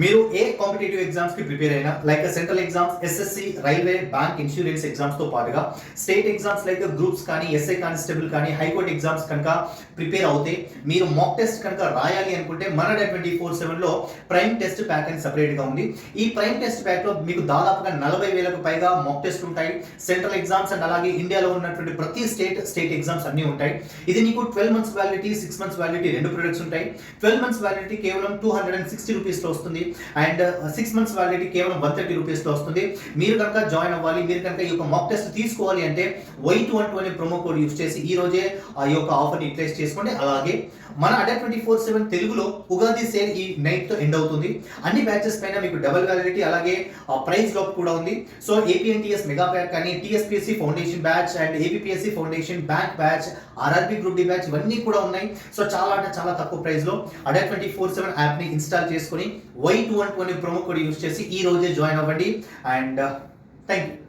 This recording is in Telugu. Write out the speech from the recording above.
మీరు ఏ కాంపిటేటివ్ ఎగ్జామ్స్ కి ప్రిపేర్ అయినా like central exams, SSC, railway, bank, insurance exams తో పాటుగా స్టేట్ ఎగ్జామ్స్ లైక్ గ్రూప్స్ కానీ, ఎస్ఐ కానిస్టేబుల్ కానీ, హైకోర్టు ఎగ్జామ్స్ కనుక ప్రిపేర్ అవుతే మీరు మాక్ టెస్ట్ కనుక రాయాలి అనుకుంటే మన 24/7 లో ప్రైమ్ టెస్ట్ ప్యాక్ అని సెపరేట్ గా ఉంది. ఈ ప్రైమ్ టెస్ట్ ప్యాక్ లో మీకు దాదాపుగా 40,000కు పైగా మాక్ టెస్ట్ ఉంటాయి. సెంట్రల్ ఎగ్జామ్స్ అండ్ అలాగే ఇండియాలో ఉన్నటువంటి ప్రతి స్టేట్ ఎగ్జామ్స్ అన్ని ఉంటాయి. ఇది నీకు 12 మంత్స్ వ్యాలిడిటీ, 6 మంత్స్ వ్యాలిడిటీ రెండు ప్రొడక్ట్స్ ఉంటాయి. 12 మంత్స్ వ్యాలిడిటీ కేవలం 260 రూపీస్ లో వస్తుంది అండ్ 6 మంత్స్ వ్యాలిడిటీ కేవలం 130 రూపీస్ లో వస్తుంది. మీరు కనుక జాయిన్ అవ్వాలి, మీరు కనుక ఈ యొక్క మాక్ టెస్ట్ తీసుకోవాలి అంటే Y212 అనే ప్రోమో కోడ్ యూస్ చేసి ఈ రోజే ఈ యొక్క ఆఫర్ ని యూటిలైజ్ చేసుకోండి. అలాగే మన అడ్డా 24/7 తెలుగులో ఉగాది సేల్ ఈ నైట్ తో ఎండ్ అవుతుంది. అన్ని బ్యాచెస్ పైన మీకు డబుల్ వ్యాలిడిటీ అలాగే ప్రైస్ డ్రాప్ కూడా ఉంది. సో ఏపీఎన్టీఎస్ మెగా ప్యాక్ కానీ, TSPSC foundation batch and APSC foundation bank batch, RRB group D batch ఇవన్నీ కూడా ఉన్నాయి. సో చాలా అంటే చాలా తక్కువ ప్రైస్ లో అడ్డా 24/7 యాప్ ని ఇన్స్టాల్ చేసుకుని Y212 అనే ప్రోమో కోడ్ యూస్ చేసి ఈ రోజే జాయిన్ అవ్వండి అండ్ థ్యాంక్ యూ.